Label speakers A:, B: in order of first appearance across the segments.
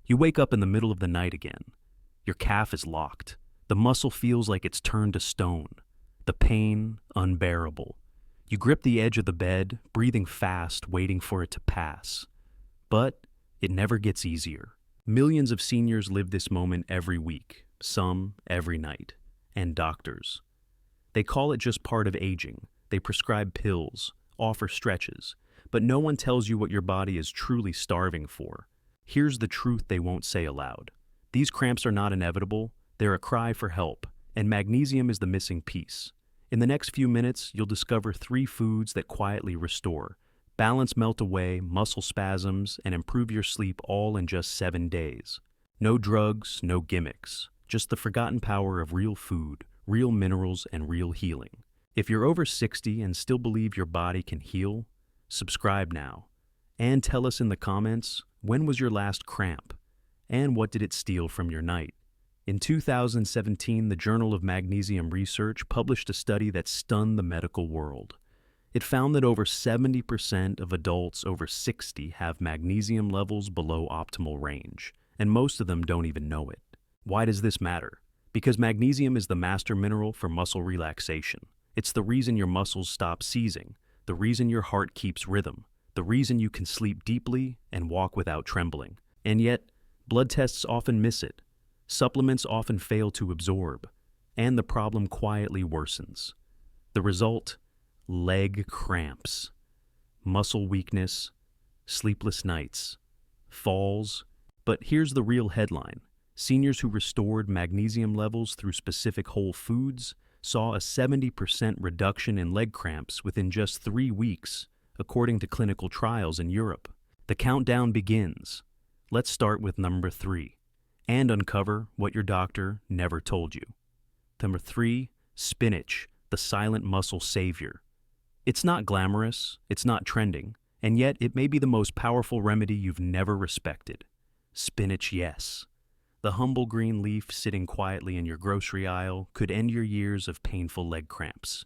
A: You wake up in the middle of the night again. Your calf is locked. The muscle feels like it's turned to stone. The pain, unbearable. You grip the edge of the bed, breathing fast, waiting for it to pass. But it never gets easier. Millions of seniors live this moment every week, some every night. And doctors. They call it just part of aging. They prescribe pills, offer stretches, but no one tells you what your body is truly starving for. Here's the truth they won't say aloud. These cramps are not inevitable, they're a cry for help, and magnesium is the missing piece. In the next few minutes, you'll discover 3 foods that quietly restore, balance melt away, muscle spasms, and improve your sleep all in just 7 days. No drugs, no gimmicks, just the forgotten power of real food, real minerals, and real healing. If you're over 60 and still believe your body can heal, subscribe now. And tell us in the comments, when was your last cramp? And what did it steal from your night? In 2017, the Journal of Magnesium Research published a study that stunned the medical world. It found that over 70% of adults over 60 have magnesium levels below optimal range, and most of them don't even know it. Why does this matter? Because magnesium is the master mineral for muscle relaxation. It's the reason your muscles stop seizing, the reason your heart keeps rhythm, the reason you can sleep deeply and walk without trembling. And yet, blood tests often miss it. Supplements often fail to absorb, and the problem quietly worsens. The result? Leg cramps, muscle weakness, sleepless nights, falls. But here's the real headline. Seniors who restored magnesium levels through specific whole foods saw a 70% reduction in leg cramps within just 3 weeks, according to clinical trials in Europe. The countdown begins. Let's start with number 3, and uncover what your doctor never told you. Number 3, spinach, the silent muscle savior. It's not glamorous, it's not trending, and yet it may be the most powerful remedy you've never respected. Spinach, yes. The humble green leaf sitting quietly in your grocery aisle could end your years of painful leg cramps,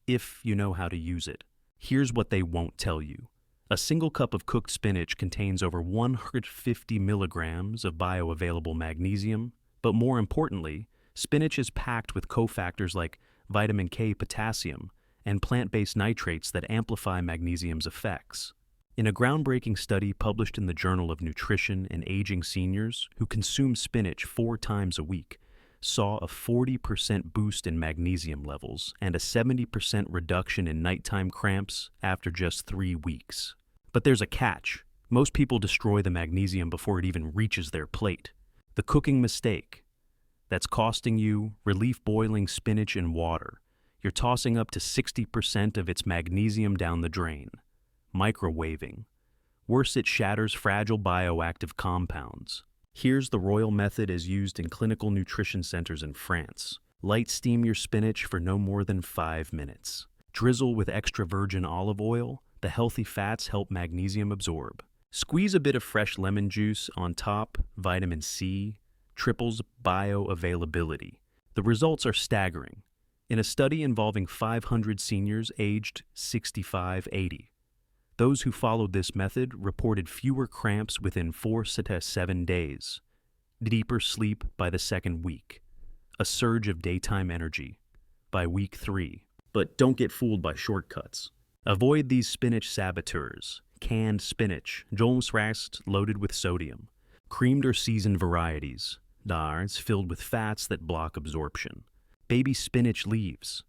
A: if you know how to use it. Here's what they won't tell you. A single cup of cooked spinach contains over 150 milligrams of bioavailable magnesium, but more importantly, spinach is packed with cofactors like vitamin K, potassium, and plant-based nitrates that amplify magnesium's effects. In a groundbreaking study published in the Journal of Nutrition in Aging Seniors who consume spinach 4 times a week, saw a 40% boost in magnesium levels and a 70% reduction in nighttime cramps after just 3 weeks. But there's a catch. Most people destroy the magnesium before it even reaches their plate. The cooking mistake. That's costing you relief boiling spinach in water. You're tossing up to 60% of its magnesium down the drain. Microwaving. Worse, it shatters fragile bioactive compounds. Here's the royal method as used in clinical nutrition centers in France. Light steam your spinach for no more than 5 minutes. Drizzle with extra virgin olive oil. The healthy fats help magnesium absorb. Squeeze a bit of fresh lemon juice on top. Vitamin C triples bioavailability. The results are staggering. In a study involving 500 seniors aged 65-80, those who followed this method reported fewer cramps within 4 to 7 days, deeper sleep by the second week, a surge of daytime energy by week 3. But don't get fooled by shortcuts. Avoid these spinach saboteurs. Canned spinach, loaded with sodium. Creamed or seasoned varieties, darts filled with fats that block absorption. Baby spinach leaves,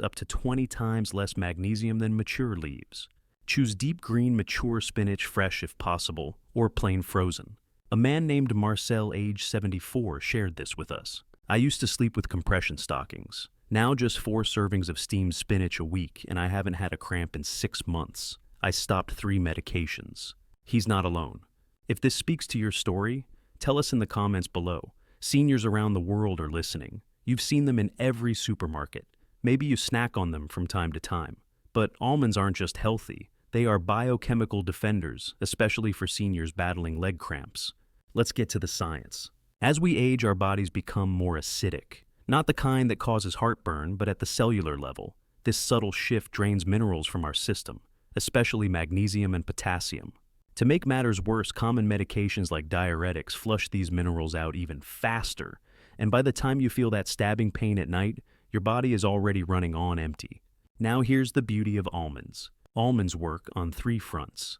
A: up to 20 times less magnesium than mature leaves. Choose deep green mature spinach fresh if possible, or plain frozen. A man named Marcel, age 74, shared this with us. I used to sleep with compression stockings. Now just 4 servings of steamed spinach a week, and I haven't had a cramp in 6 months. I stopped 3 medications. He's not alone. If this speaks to your story, tell us in the comments below. Seniors around the world are listening. You've seen them in every supermarket. Maybe you snack on them from time to time. But almonds aren't just healthy. They are biochemical defenders, especially for seniors battling leg cramps. Let's get to the science. As we age, our bodies become more acidic. Not the kind that causes heartburn, but at the cellular level. This subtle shift drains minerals from our system, especially magnesium and potassium. To make matters worse, common medications like diuretics flush these minerals out even faster, and by the time you feel that stabbing pain at night, your body is already running on empty. Now here's the beauty of almonds. Almonds work on 3 fronts.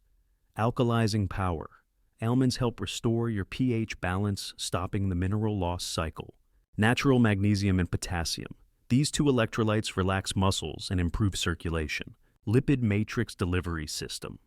A: Alkalizing power. Almonds help restore your pH balance, stopping the mineral loss cycle. Natural magnesium and potassium. These 2 electrolytes relax muscles and improve circulation. Lipid matrix delivery system.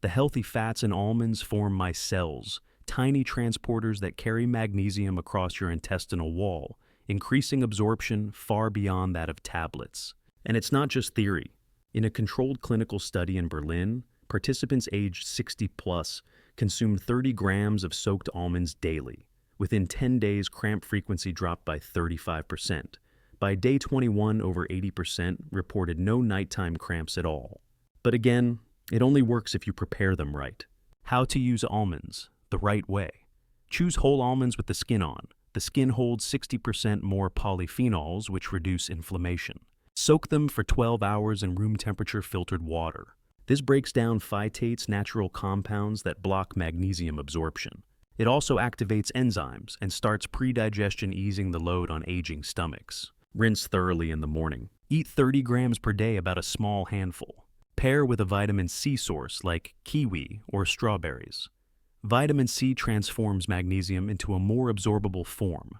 A: The healthy fats in almonds form micelles, tiny transporters that carry magnesium across your intestinal wall, increasing absorption far beyond that of tablets. And it's not just theory. In a controlled clinical study in Berlin, participants aged 60 plus consumed 30 grams of soaked almonds daily. Within 10 days, cramp frequency dropped by 35%. By day 21, over 80% reported no nighttime cramps at all. But again, it only works if you prepare them right. How to use almonds the right way. Choose whole almonds with the skin on. The skin holds 60% more polyphenols, which reduce inflammation. Soak them for 12 hours in room temperature filtered water. This breaks down phytates, natural compounds that block magnesium absorption. It also activates enzymes and starts pre-digestion, easing the load on aging stomachs. Rinse thoroughly in the morning. Eat 30 grams per day, about a small handful. Pair with a vitamin C source like kiwi or strawberries. Vitamin C transforms magnesium into a more absorbable form.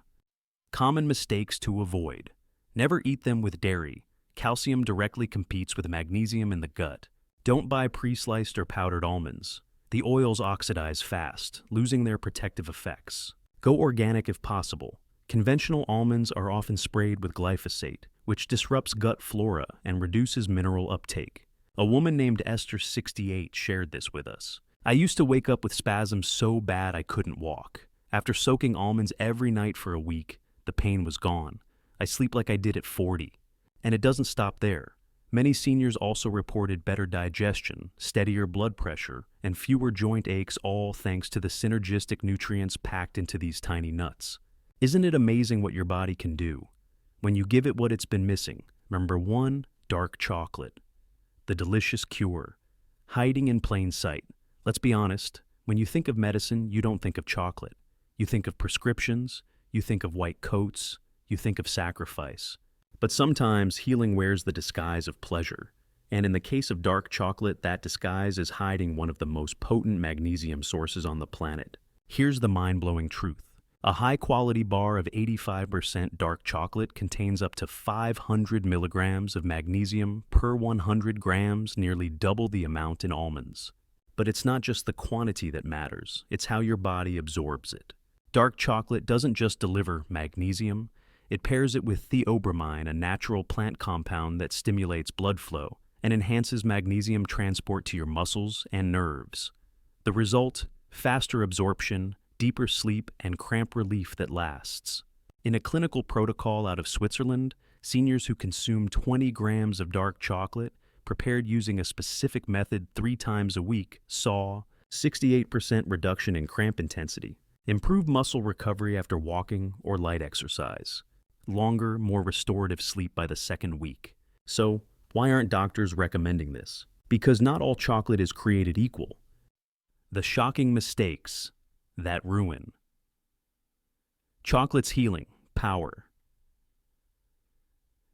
A: Common mistakes to avoid. Never eat them with dairy. Calcium directly competes with magnesium in the gut. Don't buy pre-sliced or powdered almonds. The oils oxidize fast, losing their protective effects. Go organic if possible. Conventional almonds are often sprayed with glyphosate, which disrupts gut flora and reduces mineral uptake. A woman named Esther, 68, shared this with us. I used to wake up with spasms so bad I couldn't walk. After soaking almonds every night for a week, the pain was gone. I sleep like I did at 40. And it doesn't stop there. Many seniors also reported better digestion, steadier blood pressure, and fewer joint aches, all thanks to the synergistic nutrients packed into these tiny nuts. Isn't it amazing what your body can do when you give it what it's been missing? Number 1, dark chocolate. The delicious cure, hiding in plain sight. Let's be honest, when you think of medicine, you don't think of chocolate. You think of prescriptions, you think of white coats, you think of sacrifice. But sometimes healing wears the disguise of pleasure. And in the case of dark chocolate, that disguise is hiding one of the most potent magnesium sources on the planet. Here's the mind-blowing truth. A high-quality bar of 85% dark chocolate contains up to 500 milligrams of magnesium per 100 grams, nearly double the amount in almonds. But it's not just the quantity that matters, it's how your body absorbs it. Dark chocolate doesn't just deliver magnesium, it pairs it with theobromine, a natural plant compound that stimulates blood flow and enhances magnesium transport to your muscles and nerves. The result? Faster absorption, deeper sleep, and cramp relief that lasts. In a clinical protocol out of Switzerland, seniors who consumed 20 grams of dark chocolate, prepared using a specific method 3 times a week, saw 68% reduction in cramp intensity, improved muscle recovery after walking or light exercise, longer, more restorative sleep by the second week. So, why aren't doctors recommending this? Because not all chocolate is created equal. The shocking mistakes that ruin. Chocolate's healing power.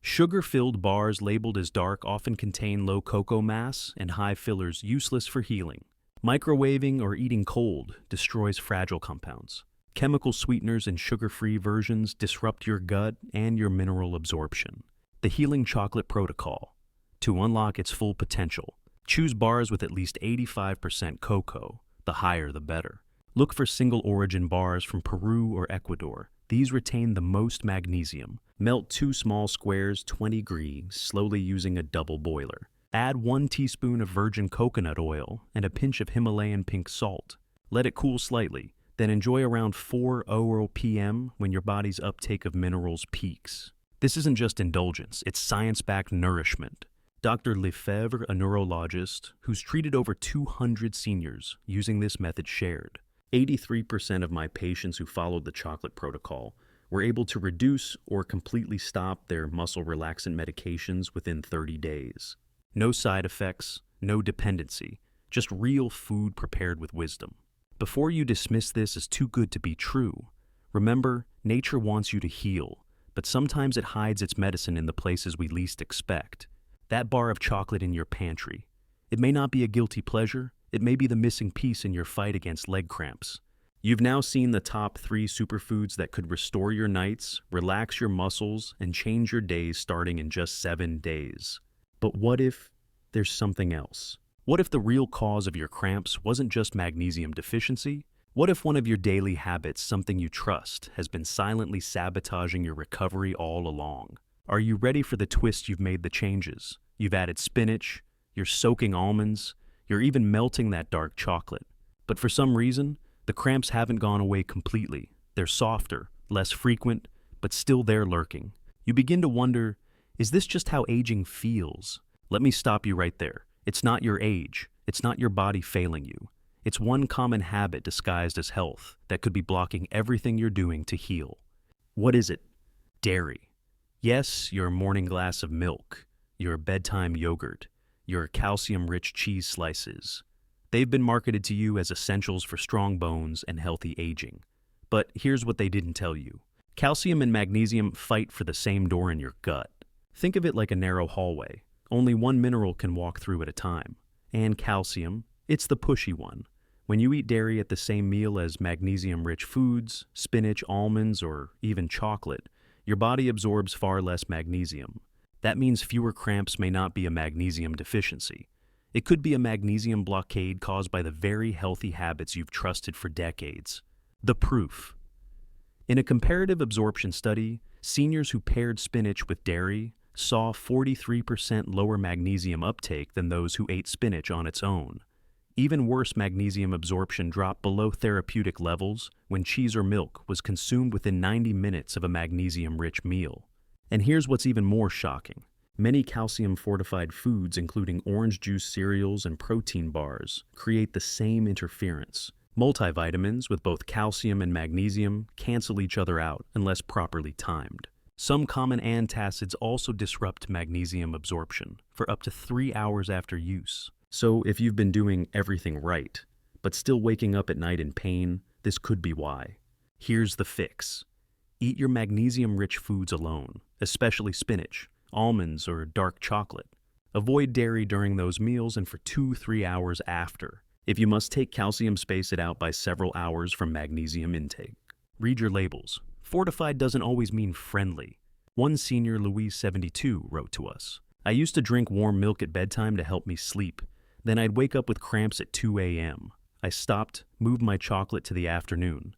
A: Sugar-filled bars labeled as dark often contain low cocoa mass and high fillers, useless for healing. Microwaving or eating cold destroys fragile compounds. Chemical sweeteners and sugar-free versions disrupt your gut and your mineral absorption. The Healing Chocolate Protocol. To unlock its full potential, choose bars with at least 85% cocoa. The higher the better. Look for single-origin bars from Peru or Ecuador. These retain the most magnesium. Melt 2 small squares 20 degrees, slowly using a double boiler. Add 1 teaspoon of virgin coconut oil and a pinch of Himalayan pink salt. Let it cool slightly, then enjoy around 4:00 p.m. when your body's uptake of minerals peaks. This isn't just indulgence, it's science-backed nourishment. Dr. Lefebvre, a neurologist who's treated over 200 seniors using this method, shared, 83% of my patients who followed the chocolate protocol were able to reduce or completely stop their muscle relaxant medications within 30 days. No side effects, no dependency, just real food prepared with wisdom. Before you dismiss this as too good to be true, remember, nature wants you to heal, but sometimes it hides its medicine in the places we least expect. That bar of chocolate in your pantry. It may not be a guilty pleasure, it may be the missing piece in your fight against leg cramps. You've now seen the top 3 superfoods that could restore your nights, relax your muscles, and change your days starting in just 7 days. But what if there's something else? What if the real cause of your cramps wasn't just magnesium deficiency? What if one of your daily habits, something you trust, has been silently sabotaging your recovery all along? Are you ready for the twist? You've made the changes. You've added spinach, you're soaking almonds, you're even melting that dark chocolate. But for some reason, the cramps haven't gone away completely. They're softer, less frequent, but still there lurking. You begin to wonder, is this just how aging feels? Let me stop you right there. It's not your age. It's not your body failing you. It's one common habit disguised as health that could be blocking everything you're doing to heal. What is it? Dairy. Yes, your morning glass of milk, your bedtime yogurt, your calcium-rich cheese slices. They've been marketed to you as essentials for strong bones and healthy aging. But here's what they didn't tell you. Calcium and magnesium fight for the same door in your gut. Think of it like a narrow hallway. Only one mineral can walk through at a time. And calcium, it's the pushy one. When you eat dairy at the same meal as magnesium-rich foods, spinach, almonds, or even chocolate, your body absorbs far less magnesium. That means fewer cramps may not be a magnesium deficiency. It could be a magnesium blockade caused by the very healthy habits you've trusted for decades. The proof. In a comparative absorption study, seniors who paired spinach with dairy saw 43% lower magnesium uptake than those who ate spinach on its own. Even worse, magnesium absorption dropped below therapeutic levels when cheese or milk was consumed within 90 minutes of a magnesium-rich meal. And here's what's even more shocking. Many calcium-fortified foods, including orange juice cereals and protein bars, create the same interference. Multivitamins with both calcium and magnesium cancel each other out unless properly timed. Some common antacids also disrupt magnesium absorption for up to 3 hours after use. So if you've been doing everything right, but still waking up at night in pain, this could be why. Here's the fix. Eat your magnesium-rich foods alone, especially spinach, almonds, or dark chocolate. Avoid dairy during those meals and for 2-3 hours after. If you must take calcium, space it out by several hours from magnesium intake. Read your labels. Fortified doesn't always mean friendly. One senior, Louise 72, wrote to us, "I used to drink warm milk at bedtime to help me sleep. Then I'd wake up with cramps at 2 a.m. I stopped, moved my chocolate to the afternoon,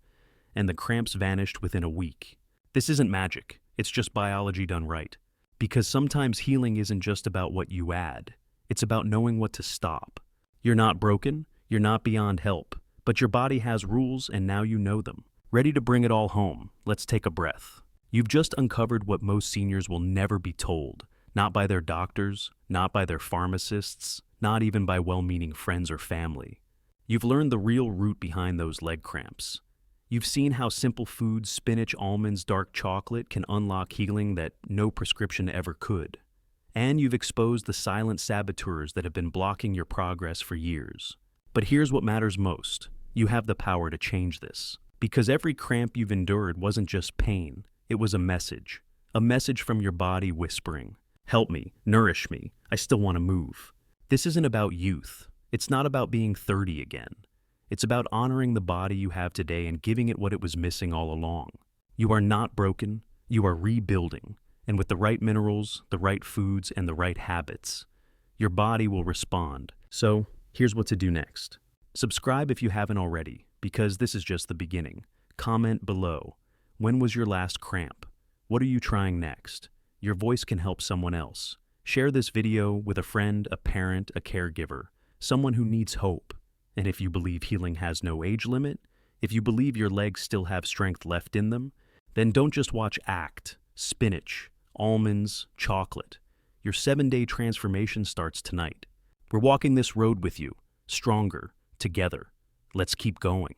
A: and the cramps vanished within a week." This isn't magic. It's just biology done right. Because sometimes healing isn't just about what you add. It's about knowing what to stop. You're not broken. You're not beyond help. But your body has rules, and now you know them. Ready to bring it all home? Let's take a breath. You've just uncovered what most seniors will never be told. Not by their doctors, not by their pharmacists, not even by well-meaning friends or family. You've learned the real root behind those leg cramps. You've seen how simple foods, spinach, almonds, dark chocolate, can unlock healing that no prescription ever could. And you've exposed the silent saboteurs that have been blocking your progress for years. But here's what matters most. You have the power to change this. Because every cramp you've endured wasn't just pain, it was a message. A message from your body whispering, "Help me, nourish me, I still want to move." This isn't about youth. It's not about being 30 again. It's about honoring the body you have today and giving it what it was missing all along. You are not broken, you are rebuilding. And with the right minerals, the right foods, and the right habits, your body will respond. So, here's what to do next. Subscribe if you haven't already, because this is just the beginning. Comment below. When was your last cramp? What are you trying next? Your voice can help someone else. Share this video with a friend, a parent, a caregiver, someone who needs hope. And if you believe healing has no age limit, if you believe your legs still have strength left in them, then don't just watch ACT, spinach, almonds, chocolate. Your 7-day transformation starts tonight. We're walking this road with you, stronger, together. Let's keep going.